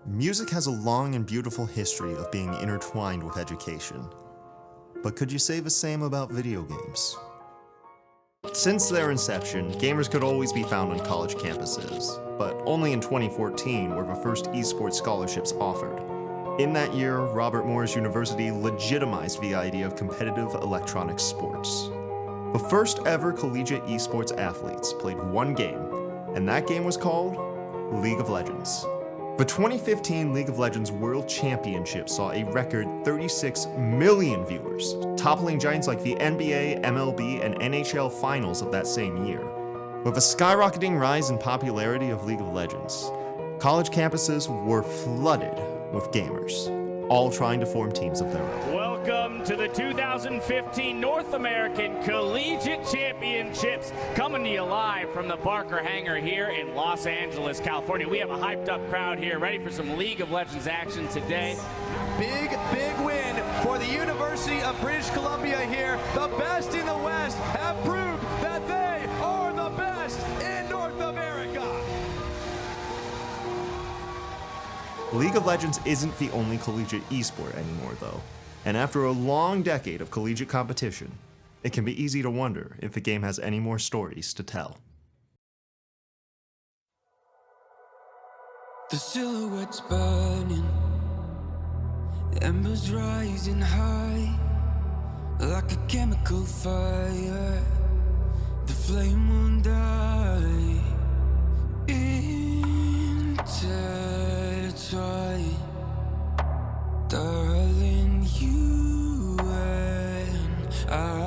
Music has a long and beautiful history of being intertwined with education. But could you say the same about video games? Since their inception, gamers could always be found on college campuses, but only in 2014 were the first esports scholarships offered. In that year, Robert Morris University legitimized the idea of competitive electronic sports. The first ever collegiate esports athletes played one game, and that game was called League of Legends. The 2015 League of Legends World Championship saw a record 36 million viewers, toppling giants like the NBA, MLB, and NHL finals of that same year. With a skyrocketing rise in popularity of League of Legends, college campuses were flooded with gamers, all trying to form teams of their own. Welcome to the 2015 North American Collegiate Championships, coming to you live from the Barker Hangar here in Los Angeles, California. We have a hyped up crowd here, ready for some League of Legends action today. Big win for the University of British Columbia here. The best in the West have proved that they are the best in North America. League of Legends isn't the only collegiate esport anymore, though. And after a long decade of collegiate competition, it can be easy to wonder if the game has any more stories to tell. The silhouette's burning, embers rising high, like a chemical fire. The flame won't die. Intertwine, darling, you and I.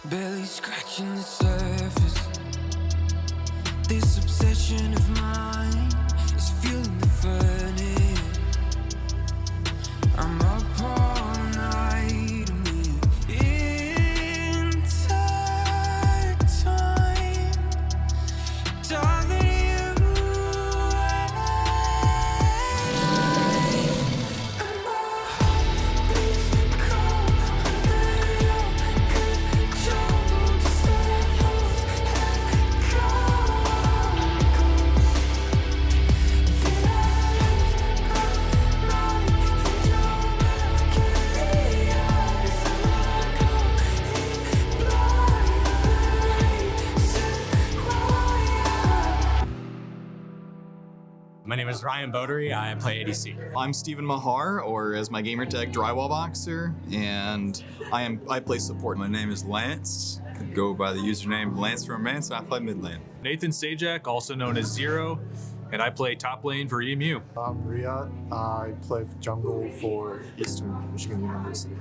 Barely scratching the surface. This obsession of mine is fueling the furnace. I'm up all night and we're intertwined. Darling, you and my heart beats cold under your control. Just let us let go. Did I lose my mind in your mercury eyes? Am I going blind? My name is Ryan Bodery. I play ADC. I'm Stephen Mahar, or as my gamer tag, Drywall Boxer, and I play support. My name is Lance. Could go by the username Lance Romance. I play mid lane. Nathan Sajak, also known as Zero, and I play top lane for EMU. I'm Riyad. I play jungle for Eastern Michigan University.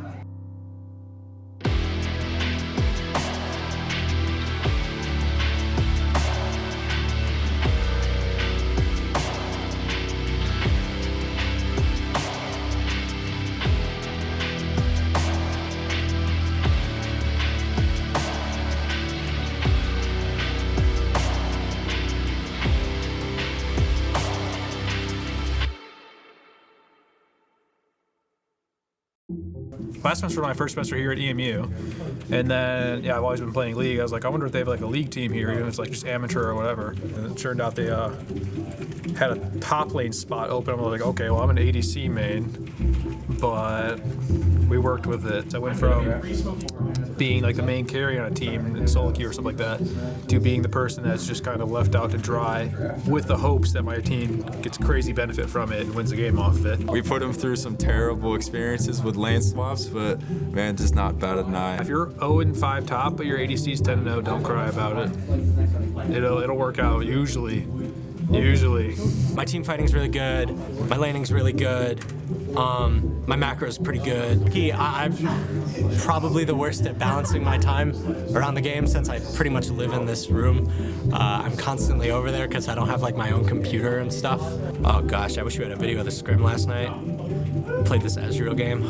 Last semester was my first semester here at EMU, and then I've always been playing League. I was like, I wonder if they have like a League team here, even if it's like just amateur or whatever. And it turned out they had a top lane spot open. I'm like, okay, well I'm an ADC main, but we worked with it. So I went from being like the main carry on a team in solo queue or something like that to being the person that's just kind of left out to dry with the hopes that my team gets crazy benefit from it and wins the game off of it. We put him through some terrible experiences with lane swaps, but man, just not bad at night. If you're 0-5 top, but your ADC's 10-0, don't cry about it. It'll work out usually. My team fighting's really good. My laning's really good. My macro is pretty good. I'm probably the worst at balancing my time around the game since I pretty much live in this room. I'm constantly over there because I don't have like my own computer and stuff. Oh gosh, I wish we had a video of the scrim last night. We played this Ezreal game.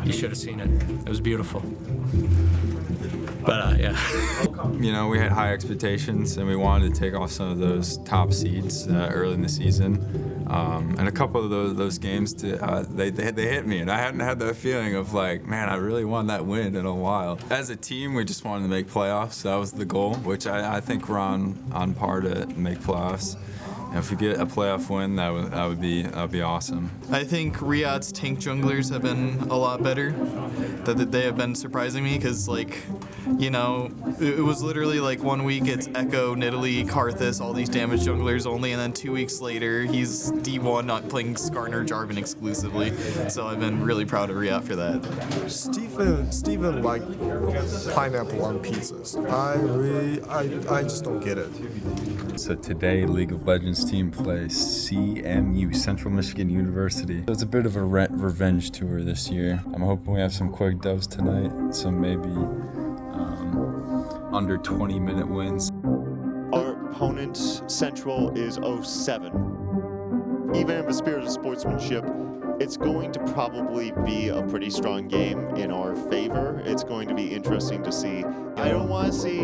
You should have seen it. It was beautiful. But yeah. You know, we had high expectations and we wanted to take off some of those top seeds early in the season. And a couple of those games, they hit me, and I hadn't had that feeling of like, man, I really want that win in a while. As a team, we just wanted to make playoffs. That was the goal, which I think we're on par to make playoffs. And if we get a playoff win, that would be awesome. I think Riyadh's tank junglers have been a lot better. That they have been surprising me because, like, you know, it was literally like 1 week it's Echo, Nidalee, Karthus, all these damage junglers only, and then 2 weeks later he's D1 not playing Skarner Jarvan exclusively. So I've been really proud of Riyadh for that. Steven liked pineapple on pizzas. I just don't get it. So today, League of Legends team plays CMU, Central Michigan University. It's a bit of a revenge tour this year. I'm hoping we have some quick dubs tonight, some maybe under 20-minute wins. Our opponent, Central, is 0-7. Even in the spirit of sportsmanship, it's going to probably be a pretty strong game in our favor. It's going to be interesting to see. I don't want to see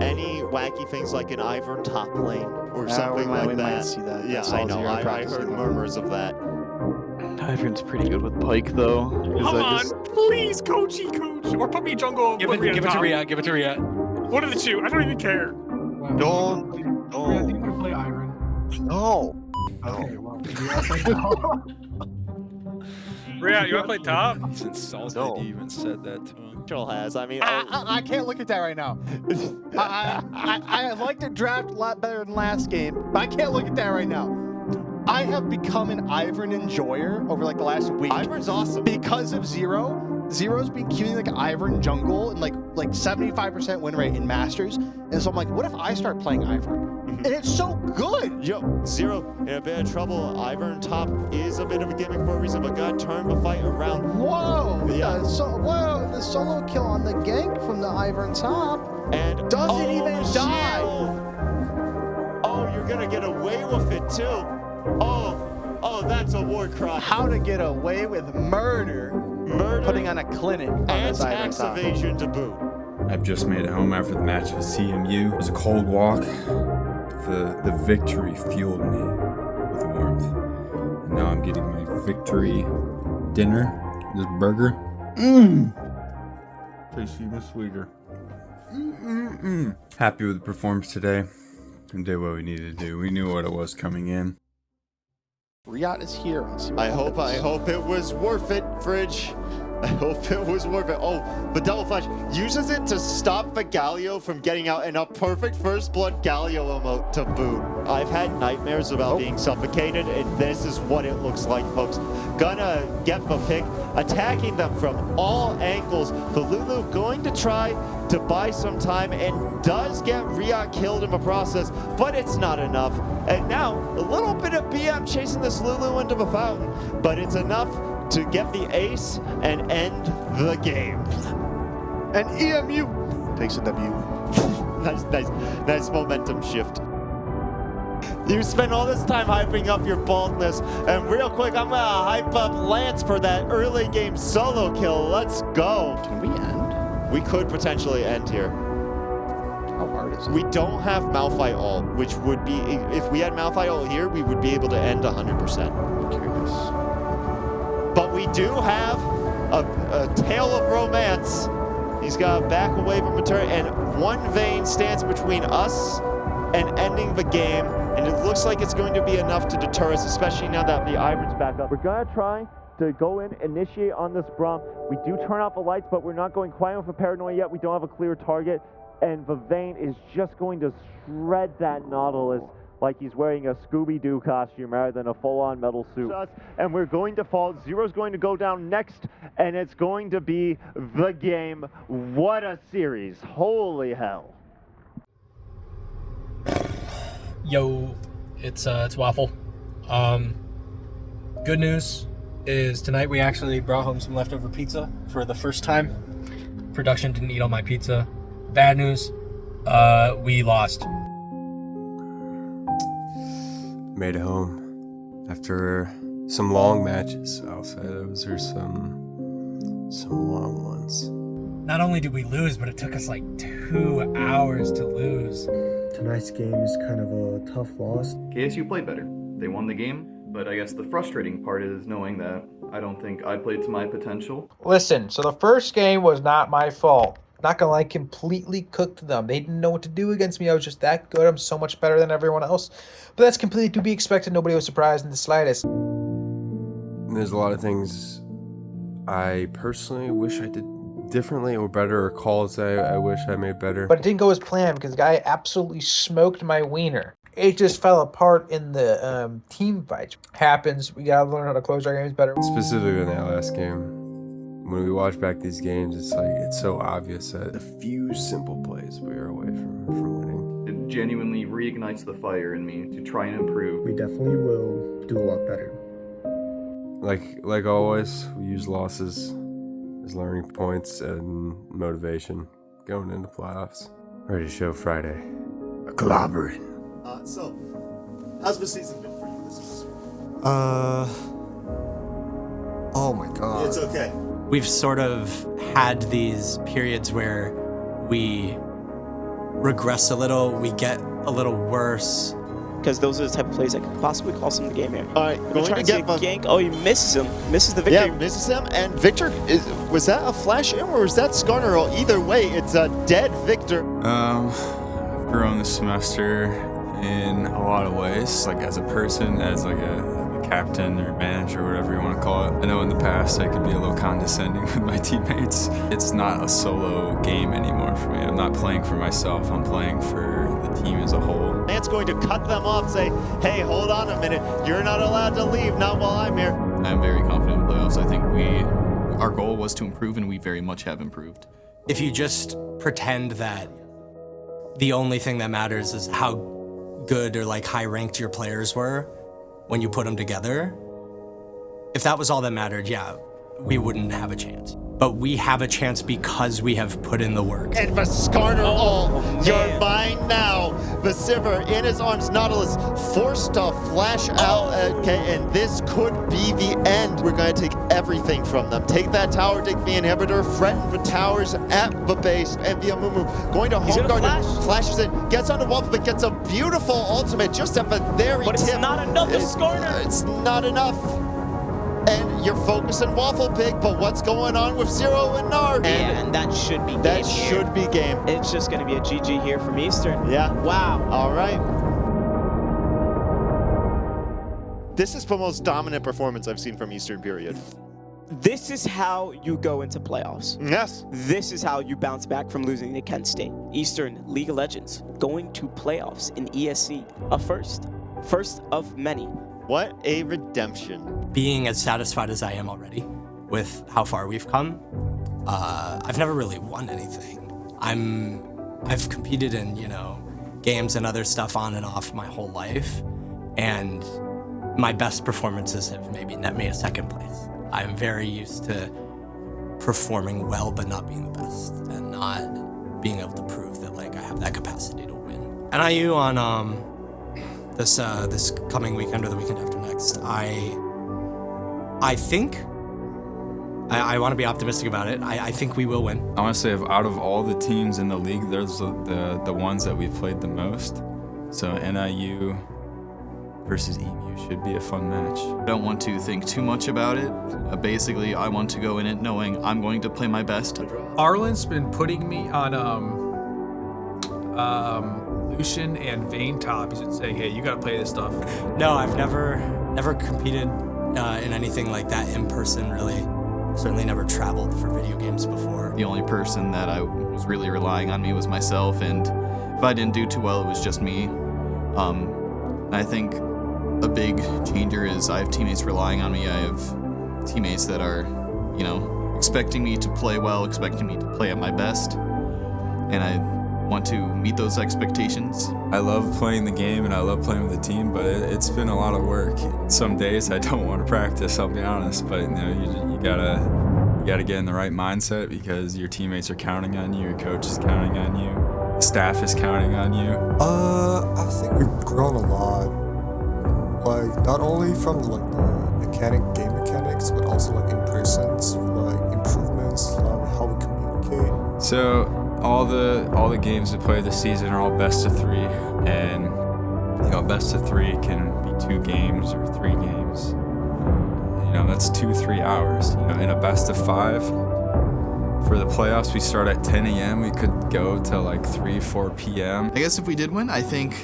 any wacky things like an Ivern top lane or something like we that. might see that. Yeah, I know. I heard murmurs of that. Ivern's pretty good with Pike, though. Come on, please, coachy coach. Or put me jungle. Give it to Riyadh. Give it to Riyadh. One of the two. I don't even care. Don't. Riyadh, you want to play Ivern? No. Okay, well. Riyadh, you want to play top? He's insulted he even said that to him. Central has. I mean, I can't look at that right now. I like the draft a lot better than last game, but I can't look at that right now. I have become an Ivern enjoyer over like the last week. Ivern's awesome because of Zero. Zero's been queuing like Ivern jungle and like 75% win rate in Masters, and so I'm like, what if I start playing Ivern? And it's so good. Yo, Zero in a bit of trouble. Ivern top is a bit of a gimmick for a reason, but gotta turn the fight around. Whoa! Yeah. Whoa! The solo kill on the gank from the Ivern top And doesn't even die. Oh, you're gonna get away with it too. Oh, that's a war cry. How to get away with murder? Putting on a clinic on and this Ivern tax top. evasion to boot. I've just made it home after the match with CMU. It was a cold walk. The victory fueled me with warmth. And now I'm getting my victory dinner, this burger. Tastes even sweeter. Happy with the performance today. We did what we needed to do. We knew what it was coming in. Riyadh is here. Let's see what I happens. hope it was worth it, Fridge. I hope it was worth it. Oh, the double flash uses it to stop the Galio from getting out, and a perfect first blood Galio emote to boot. I've had nightmares about being suffocated, and this is what it looks like, folks. Gonna get the pick, attacking them from all angles. The Lulu going to try to buy some time and does get Riyadh killed in the process, but it's not enough. And now a little bit of BM chasing this Lulu into the fountain, but it's enough to get the ace and end the game. And EMU takes a W. nice momentum shift. You spent all this time hyping up your baldness, and real quick, I'm gonna hype up Lance for that early game solo kill. Let's go. Can we end? We could potentially end here. How hard is it? We don't have Malphite ult, which would be, if we had Malphite ult here, we would be able to end 100%. I'm curious. But we do have a tale of romance. He's got to back away from the turret, and one Vayne stands between us and ending the game, and it looks like it's going to be enough to deter us, especially now that the Ivern's back up. We're going to try to go in, initiate on this Braum. We do turn off the lights, but we're not going quite with a paranoia yet. We don't have a clear target, and the Vayne is just going to shred that Nautilus like he's wearing a Scooby-Doo costume rather than a full-on metal suit. And we're going to fall. Zero's going to go down next, and it's going to be the game. What a series. Holy hell. Yo, it's Waffle. Good news. is tonight we actually brought home some leftover pizza for the first time. Production didn't eat all my pizza. Bad news, we lost. Made it home after some long matches. I'll say those are some long ones. Not only did we lose, but it took us like 2 hours to lose. Tonight's game is kind of a tough loss. KSU played better. They won the game, but I guess the frustrating part is knowing that I don't think I played to my potential. Listen, so the first game was not my fault. Not gonna lie, completely cooked them. They didn't know what to do against me. I was just that good. I'm so much better than everyone else. But that's completely to be expected. Nobody was surprised in the slightest. There's a lot of things I personally wish I did differently or better, or calls I wish I made better. But it didn't go as planned because the guy absolutely smoked my wiener. It just fell apart in the team fight. Happens. We gotta learn how to close our games better. Specifically in that last game. When we watch back these games, it's so obvious that a few simple plays we are away from winning. It genuinely reignites the fire in me to try and improve. We definitely will do a lot better. Like always, we use losses as learning points and motivation going into playoffs. Ready to show Friday. A clobbering. So, how's the season been for you this season? Oh my god. It's okay. We've sort of had these periods where we regress a little, we get a little worse. Because those are the type of plays that could possibly cost him the game here. All right, going to get gank. Oh, he misses him. Misses the victory. Yeah, misses him. And Victor, was that a flash in or was that Skarner? Either way, it's a dead Victor. I've grown this semester in a lot of ways, like as a person, as like a captain or manager, whatever you want to call it. I know in the past I could be a little condescending with my teammates. It's not a solo game anymore for me. I'm not playing for myself. I'm playing for the team as a whole. Man's going to cut them off, say, hey, hold on a minute. You're not allowed to leave, not while I'm here. I'm very confident in playoffs. I think our goal was to improve, and we very much have improved. If you just pretend that the only thing that matters is how good or like high ranked your players were when you put them together, if that was all that mattered, yeah, we wouldn't have a chance. But we have a chance because we have put in the work. And Vascarner, you're mine now. Vasiver in his arms, Nautilus forced to flash out, okay, and this could be the end. We're going to take everything from them. Take that tower, take the inhibitor, threaten the towers at the base, and the Amumu going to home guard, flashes it, gets on the wall, but gets a beautiful ultimate just at the very tip. But it's not enough, Vascarner. It's not enough. And you're focusing Waffle Pig, but what's going on with Zero and Nar? And that should be game. That should be game. It's just going to be a GG here from Eastern. Yeah. Wow. All right. This is the most dominant performance I've seen from Eastern, period. This is how you go into playoffs. Yes. This is how you bounce back from losing to Kent State. Eastern League of Legends going to playoffs in ESC. A first. First of many. What a redemption. Being as satisfied as I am already with how far we've come, I've never really won anything. I've competed in, games and other stuff on and off my whole life, and my best performances have maybe net me a second place. I'm very used to performing well but not being the best, and not being able to prove that I have that capacity to win. And IU on this coming weekend or the weekend after next, I think I want to be optimistic about it. I think we will win. I want to say, out of all the teams in the league, there's the ones that we've played the most. So NIU versus EMU should be a fun match. I don't want to think too much about it. Basically, I want to go in it knowing I'm going to play my best. Arlen's been putting me on Lucian and Vayne top. He's been saying, hey, you gotta play this stuff. No, I've never competed in anything like that in person, really. Certainly never traveled for video games before. The only person that I was really relying on me was myself, and if I didn't do too well, it was just me. I think a big changer is I have teammates relying on me. I have teammates that are, expecting me to play well, expecting me to play at my best. And want to meet those expectations? I love playing the game and I love playing with the team, but it's been a lot of work. Some days I don't want to practice, I'll be honest, but you gotta get in the right mindset because your teammates are counting on you, your coach is counting on you, the staff is counting on you. I think we've grown a lot. Like, not only from like the game mechanics, but also like in persons, like improvements, like how we communicate. So all the games we play this season are all best of 3, and best of 3 can be 2 games or 3 games. That's 2-3 hours. In a best of 5, for the playoffs we start at 10 a.m. We could go till like 3-4 p.m. I guess if we did win, I think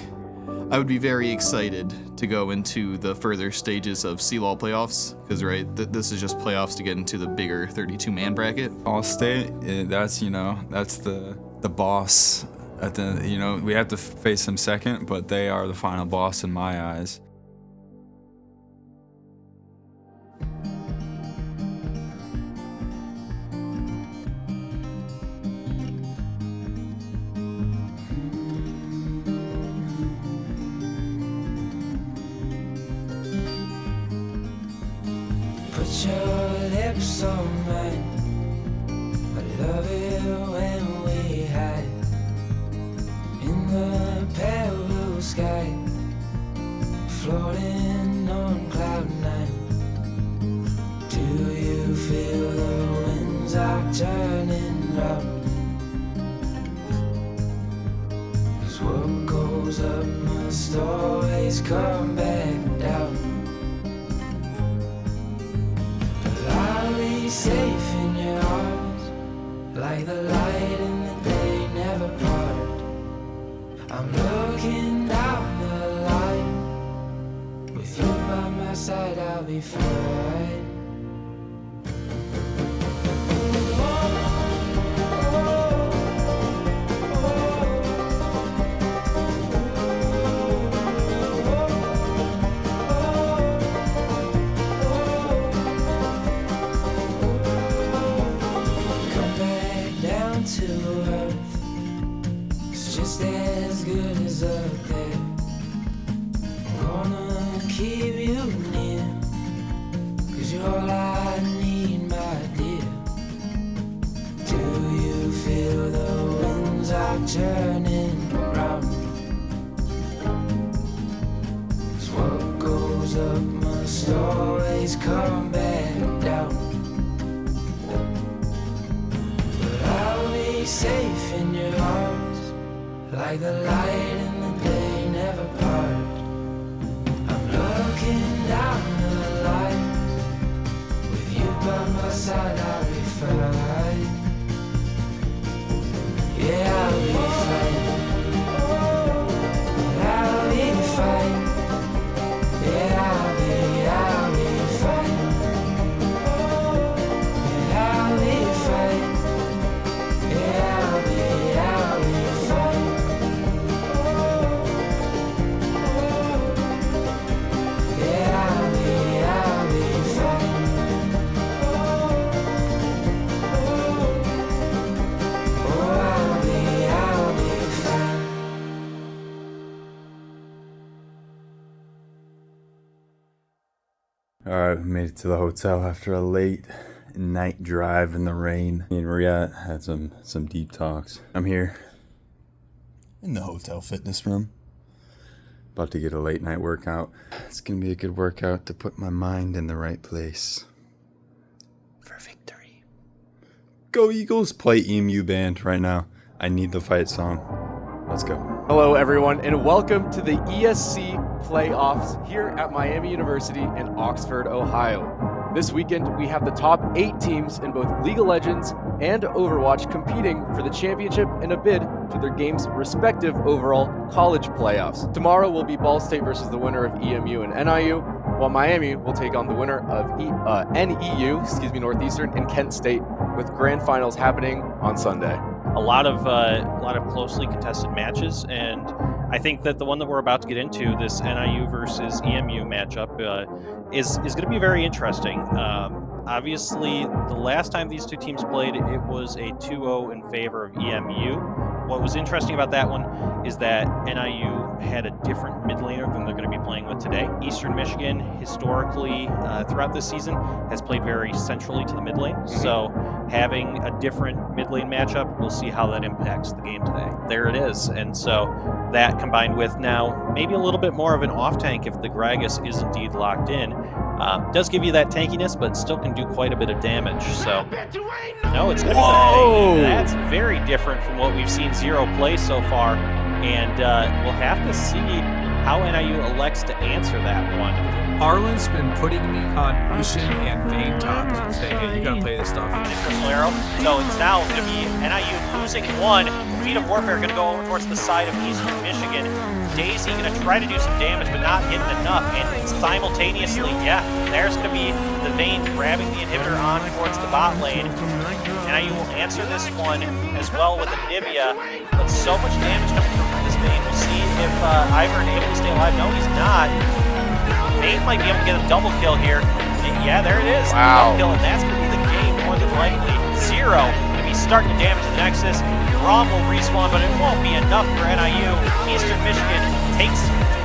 I would be very excited to go into the further stages of CLOL playoffs, because this is just playoffs to get into the bigger 32-man bracket. All-State, that's the boss. We have to face them second, but they are the final boss in my eyes. Put your lips on mine. I love it when we hide in the pale blue sky, floating on cloud 9. Do you feel the winds are turning round? 'Cause what goes up must always come back down. I'll be safe in your arms, like the light in the day never part. I'm looking down the line, with you by my side I'll be fine. To earth, it's just as good as up there. I'm gonna keep you near, 'cause you're all I need, my dear. Do you feel the winds are turning round? 'Cause what goes up must always come back down. Safe in your arms, like the light in the day never part. I'm looking down the line, with you by my side I'll be fine. Yeah, I'll be fine. I'll be fine. Yeah, I'll be fine. Yeah, I'll be fine. Alright, we made it to the hotel after a late night drive in the rain. Me and Riyadh had some deep talks. I'm here in the hotel fitness room. About to get a late night workout. It's gonna be a good workout to put my mind in the right place. For victory. Go Eagles! Play EMU band right now. I need the fight song. Let's go. Hello everyone and welcome to the ESC playoffs here at Miami University in Oxford, Ohio. This weekend we have the top 8 teams in both League of Legends and Overwatch competing for the championship in a bid to their game's respective overall college playoffs. Tomorrow will be Ball State versus the winner of EMU and NIU, while Miami will take on the winner of NEU, Northeastern, and Kent State, with grand finals happening on Sunday. A lot of closely contested matches, and I think that the one that we're about to get into, this NIU versus EMU matchup, is going to be very interesting. obviously, the last time these two teams played, it was a 2-0 in favor of EMU. What was interesting about that one is that NIU had a different mid laner than they're going to be playing with today. Eastern Michigan, historically, throughout this season, has played very centrally to the mid lane. So having a different mid lane matchup, we'll see how that impacts the game today. There it is. And so that combined with now maybe a little bit more of an off tank if the Gragas is indeed locked in. Does give you that tankiness, but still can do quite a bit of damage. So, no, it's going to be that's very different from what we've seen Zero play so far. And we'll have to see how NIU elects to answer that one. Arlen's been putting me on Lucian and Vayne tops and saying, hey, you gotta play this stuff. Crystal Arrow. So it's now going to be NIU losing one. Feet of Warfare going to go over towards the side of Eastern Michigan. Daisy going to try to do some damage, but not getting enough. And simultaneously, there's going to be the Vayne grabbing the inhibitor on towards the bot lane. NIU will answer this one as well with Anivia, but so much damage coming from this Vayne. We'll see if Ivern able to stay alive. No, he's not. Vayne might be able to get a double kill here. Yeah, there it is. Wow. Double kill, and that's going to be the game more than likely. Zero going to be starting to damage the Nexus. Rom will respawn, but it won't be enough for NIU. Eastern Michigan takes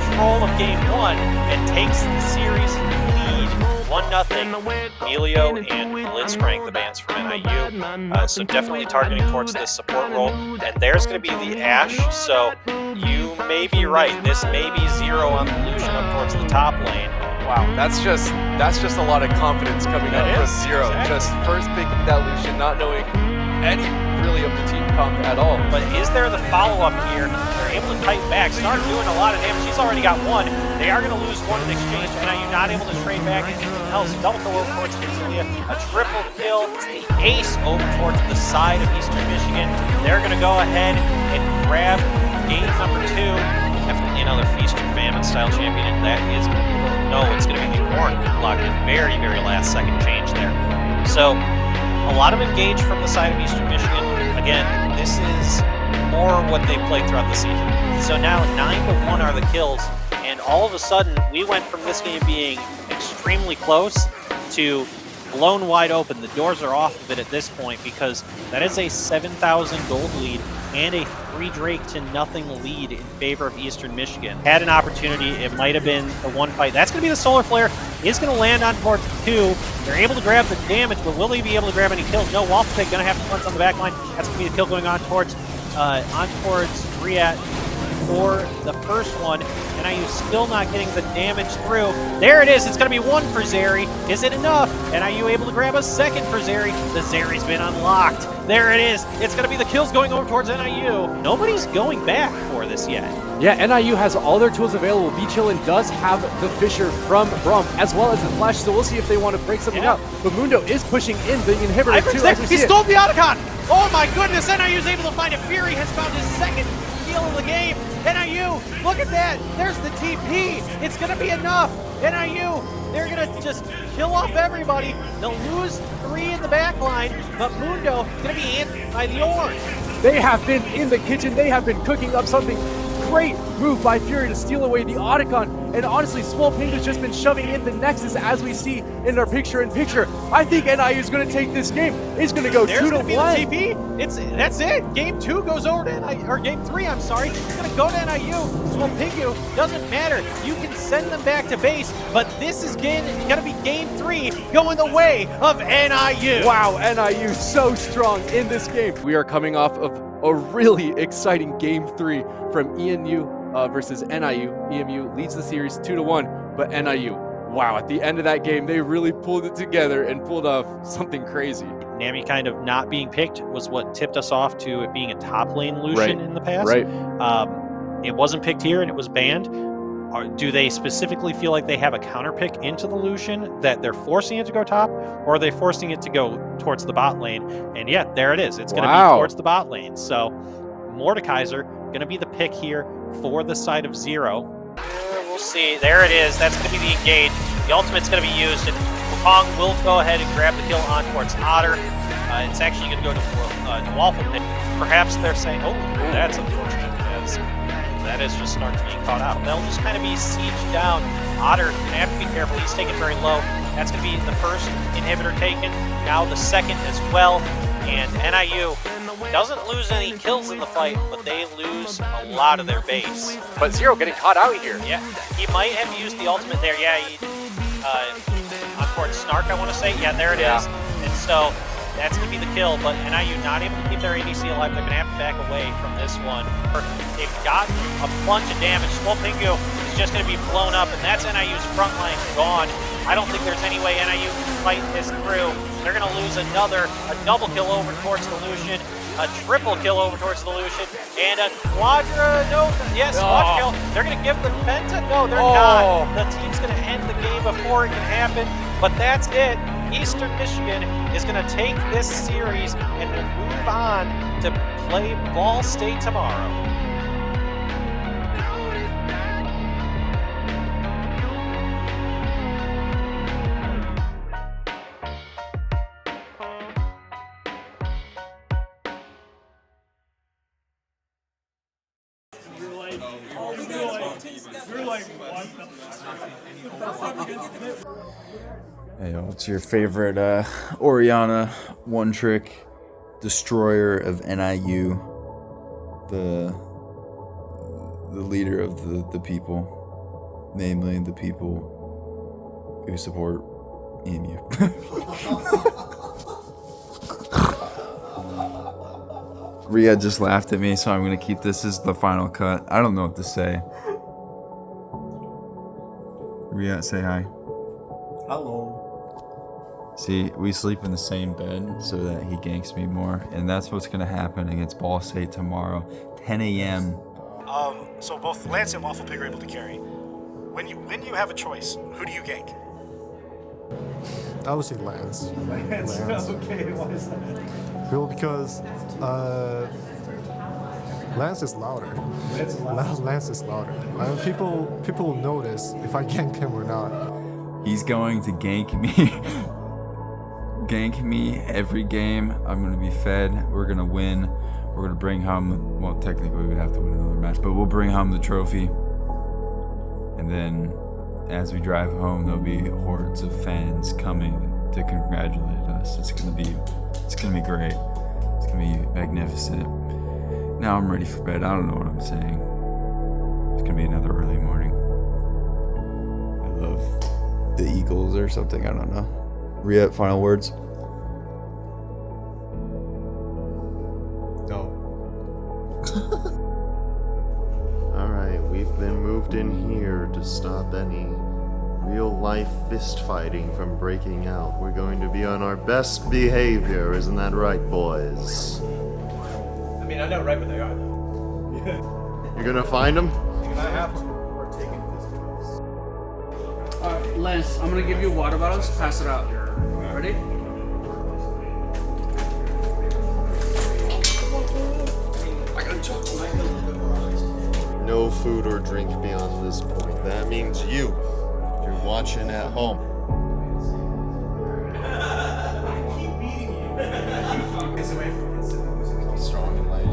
control of game one and takes the series lead 1-0. Emilio and Blitzcrank, the bans from NIU. So definitely targeting towards this support role. And there's going to be the Ashe. So you may be right. This may be Zero on the Lucian up towards the top lane. Wow, that's just a lot of confidence coming up from Zero. Exactly. Just first picking that Lucian, not knowing any really of the team comp at all. But is there the follow-up here? They're able to kite back, start doing a lot of damage. He's already got one. They are going to lose one in exchange. NIU not able to trade back anything else. Double kill over towards Brasilia. A triple kill. It's the ace over towards the side of Eastern Michigan. They're going to go ahead and grab game number 2. Definitely another Feast or Famine style champion, and that is going to be it's going to be the Horn locked in. Very, very last second change there. So a lot of engage from the side of Eastern Michigan. Again, this is more what they've played throughout the season. So now 9-1 are the kills, and all of a sudden we went from this game being extremely close to blown wide open. The doors are off of it at this point because that is a 7,000 gold lead and a 3 Drake to nothing lead in favor of Eastern Michigan. Had an opportunity, it might have been the one fight. That's going to be the Solar Flare. Is going to land on towards 2. They're able to grab the damage, but will they be able to grab any kills? No, Walpatech going to have to punch on the back line. That's going to be the kill going on towards Riat for the first one. NIU still not getting the damage through. There it is. It's going to be 1 for Zeri. Is it enough? NIU able to grab a second for Zeri. The Zeri's been unlocked. There it is. It's going to be the kills going over towards NIU. Nobody's going back for this yet. Yeah, NIU has all their tools available. Beachillin does have the Fisher from Brum, as well as the Flash, so we'll see if they want to break something up. But Mundo is pushing in the inhibitor too. He stole the Otacon! Oh my goodness, NIU's able to find it. Fury has found his second steal of the game. NIU, look at that. There's the TP. It's going to be enough. NIU, they're going to just kill off everybody. They'll lose 3 in the back line, but Mundo going to be hit by the Orange. They have been in the kitchen. They have been cooking up something. Great move by Fury to steal away the Otacon. And honestly, Small Pink has just been shoving in the Nexus as we see in our picture-in-picture. I think NIU is going to take this game. It's going to go 2-1. That's it. Game 2 goes over to NIU, or game 3, I'm sorry. It's going to go to NIU. Small Pinku, doesn't matter. You can send them back to base, but this is going to be game 3 going the way of NIU. Wow, NIU so strong in this game. We are coming off of a really exciting game 3 from EMU versus NIU. EMU leads the series 2-1, but NIU, wow, at the end of that game, they really pulled it together and pulled off something crazy. Nami kind of not being picked was what tipped us off to it being a top lane Lucian in the past. Right. It wasn't picked here and it was banned. Do they specifically feel like they have a counter pick into the Lucian that they're forcing it to go top, or are they forcing it to go towards the bot lane? And yeah, there it is. It's going to be towards the bot lane. So Mordekaiser going to be the pick here for the side of Zero. We'll see. There it is. That's going to be the engage. The ultimate's going to be used, and Wukong will go ahead and grab the kill on towards Otter. It's actually going to go to Waffle Pick. Perhaps they're saying, oh, that's unfortunate. that is just Snark's being caught out. They'll just kind of be sieged down. Otter gonna have to be careful. He's taken very low. That's gonna be the first inhibitor taken. Now the second as well. And NIU doesn't lose any kills in the fight, but they lose a lot of their base. But Zero getting caught out here. Yeah, he might have used the ultimate there. Yeah, he on towards Snark, I want to say. Yeah, there it is. And so that's going to be the kill, but NIU not able to keep their ADC alive. They're going to have to back away from this one. They've got a bunch of damage. Swolpingu is just going to be blown up, and that's NIU's front line gone. I don't think there's any way NIU can fight this through. They're going to lose a double kill over towards the Lucian, a triple kill over towards the Lucian, and a quadra, squad kill. They're going to give the penta? No, they're not. The team's going to end the game before it can happen, but that's it. Eastern Michigan is going to take this series and move on to play Ball State tomorrow. Hey, yo, it's your favorite Oriana one-trick destroyer of NIU, the leader of the people, namely the people who support EMU. Rhea just laughed at me, so I'm gonna keep this as the final cut. I don't know what to say. Rhea, say hi. Hello. See, we sleep in the same bed so that he ganks me more, and that's what's gonna happen against Ball State tomorrow, 10 a.m. So both Lance and Waffle Pig are able to carry. When you have a choice, who do you gank? I would say Lance. Lance. Okay, why is that? Well, because Lance is louder. Lance is louder. I mean, people will notice if I gank him or not. He's going to gank me. Gank me every game. I'm going to be fed. We're going to win. We're going to bring home, well, technically we'd have to win another match, but we'll bring home the trophy. And then as we drive home, there'll be hordes of fans coming to congratulate us. It's going to be great. It's going to be magnificent. Now I'm ready for bed. I don't know what I'm saying. It's going to be another early morning. I love the Eagles or something. I don't know. Rhea, final words? No. Alright, we've been moved in here to stop any real-life fist-fighting from breaking out. We're going to be on our best behavior, isn't that right, boys? I mean, I know right where they are, though. You're gonna find them? I have to. Lance, I'm gonna give you water bottles. Pass it out. Ready? No food or drink beyond this point. That means you, if you're watching at home. Strong and light.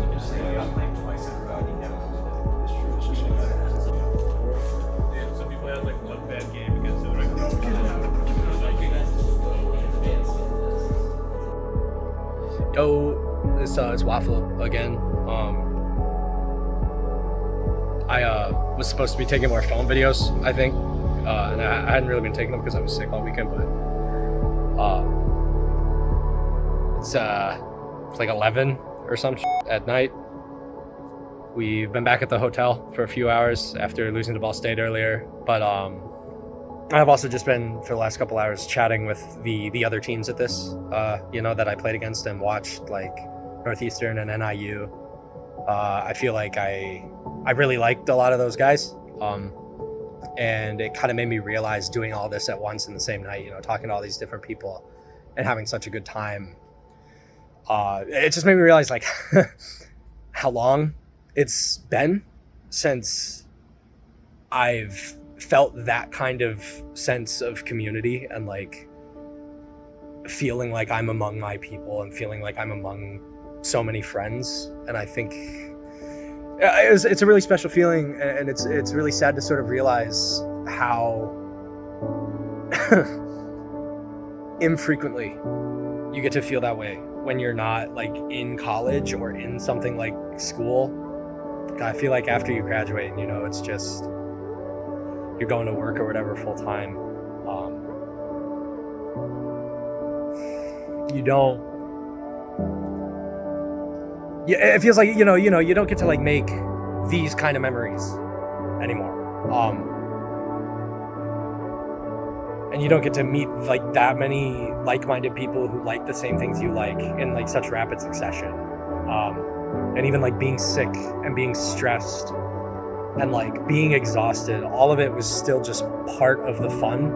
Some people had like one bad game against it. Yo, it's Waffle again. I was supposed to be taking more phone videos, I think, and I hadn't really been taking them because I was sick all weekend. But it's like 11 or some at night. We've been back at the hotel for a few hours after losing to Ball State earlier, but I've also just been for the last couple hours chatting with the other teams at this, that I played against and watched, like Northeastern and NIU. I feel like I really liked a lot of those guys, and it kind of made me realize doing all this at once in the same night, talking to all these different people and having such a good time. It just made me realize like how long it's been since I've felt that kind of sense of community and like feeling like I'm among my people and feeling like I'm among so many friends. And I think it's a really special feeling, and it's really sad to sort of realize how infrequently you get to feel that way when you're not like in college or in something like school. I feel like after you graduate, you know, it's just you're going to work or whatever full time. You don't. Yeah, it feels like you know you don't get to like make these kind of memories anymore. And you don't get to meet like that many like-minded people who like the same things you like in like such rapid succession. And even like being sick and being stressed and like being exhausted, all of it was still just part of the fun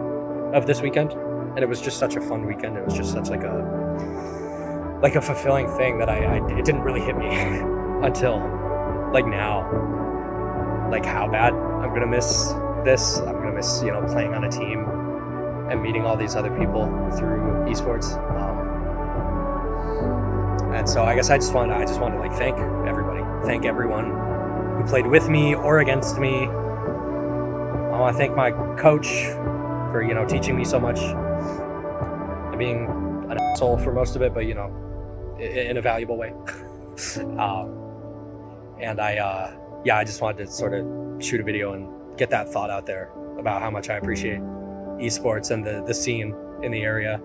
of this weekend. And it was just such a fun weekend. It was just such like a fulfilling thing that it didn't really hit me until like now, like how bad I'm gonna miss this. I'm gonna miss, you know, playing on a team and meeting all these other people through esports. And so I guess I just want to like thank everybody, thank everyone who played with me or against me. I want to thank my coach for, you know, teaching me so much and being an asshole for most of it, but you know, in a valuable way. And I just wanted to sort of shoot a video and get that thought out there about how much I appreciate esports and the scene in the area,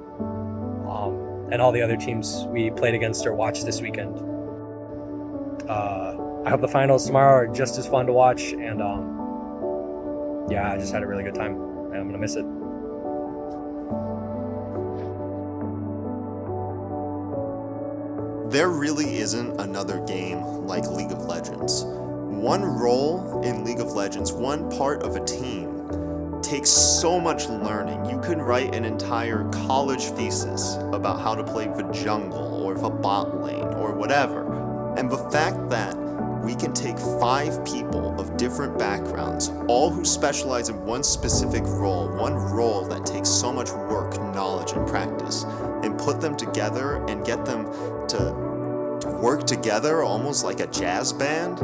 and all the other teams we played against or watched this weekend. I hope the finals tomorrow are just as fun to watch, and I just had a really good time, and I'm gonna miss it. There really isn't another game like League of Legends. One role in League of Legends, one part of a team, takes so much learning. You could write an entire college thesis about how to play the jungle or the bot lane or whatever. And the fact that we can take 5 people of different backgrounds, all who specialize in one specific role, one role that takes so much work, knowledge, and practice, and put them together and get them to work together almost like a jazz band,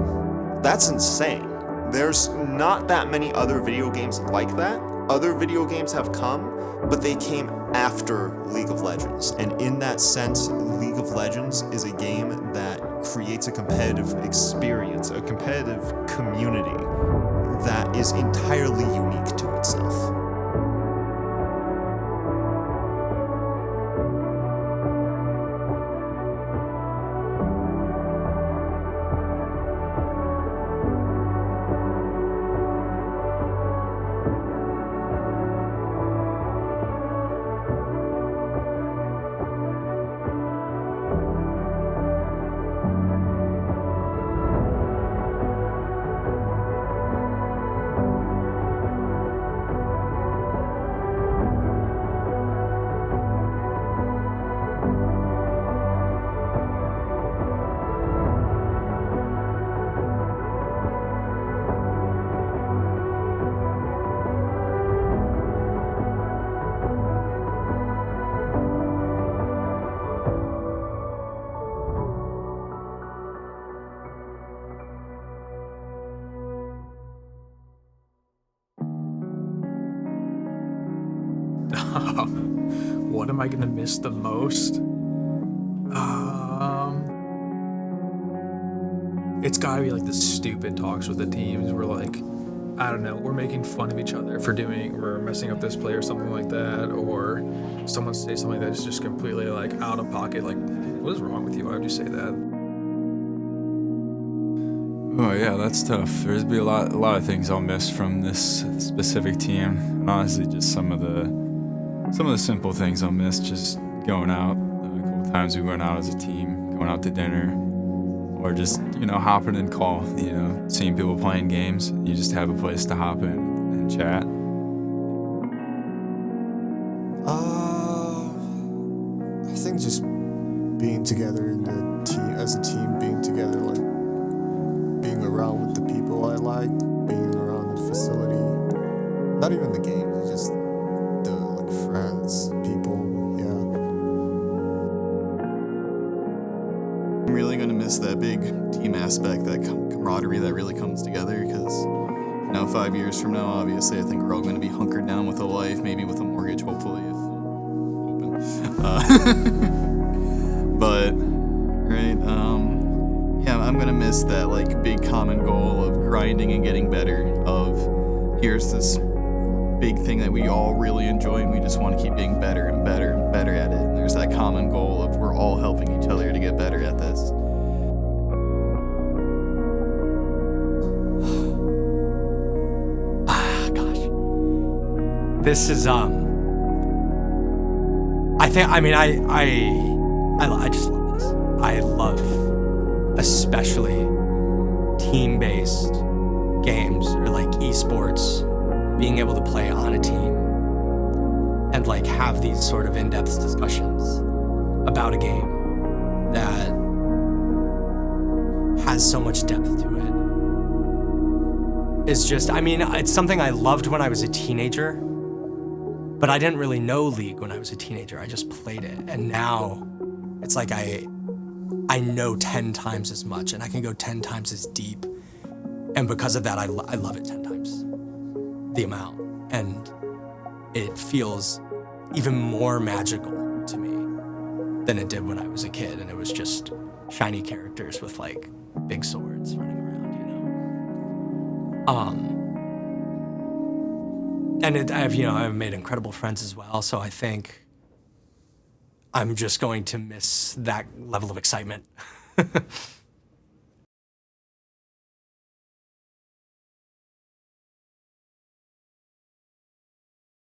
that's insane. There's not that many other video games like that. Other video games have come, but they came after League of Legends. And in that sense, League of Legends is a game that creates a competitive experience, a competitive community that is entirely unique to itself. What am I gonna miss the most? It's gotta be like the stupid talks with the teams where like, I don't know, we're making fun of each other for we're messing up this play or something like that, or someone say something that's just completely like out of pocket, like, what is wrong with you? Why would you say that? Oh yeah, that's tough. There's be a lot of things I'll miss from this specific team, and honestly, just some of the simple things I'll miss. Just going out. A couple times we went out as a team, going out to dinner, or just hopping in call. Seeing people playing games. You just have a place to hop in and chat. I think just being together in the team as a team, being together, like being around with the people I like, being around the facility, not even the games, just the friends, people, yeah. I'm really gonna miss that big team aspect that camaraderie that really comes together. Because 5 years from now, obviously, I think we're all going to be hunkered down with a life, maybe with a mortgage, hopefully, if open. But right, yeah, I'm gonna miss that like big common goal of grinding and getting better. Of here's this big thing that we all really enjoy, and we just want to keep getting better and better and better at it. And there's that common goal of we're all helping each other to get better at this. This is I just love this. I love especially team-based games or like esports, being able to play on a team and like have these sort of in-depth discussions about a game that has so much depth to it. It's just, it's something I loved when I was a teenager, but I didn't really know League when I was a teenager. I just played it. And now it's like I know 10 times as much and I can go 10 times as deep. And because of that, I love it 10 times the amount. And it feels even more magical to me than it did when I was a kid. And it was just shiny characters with like big swords running around, you know? And I've made incredible friends as well. So I think I'm just going to miss that level of excitement.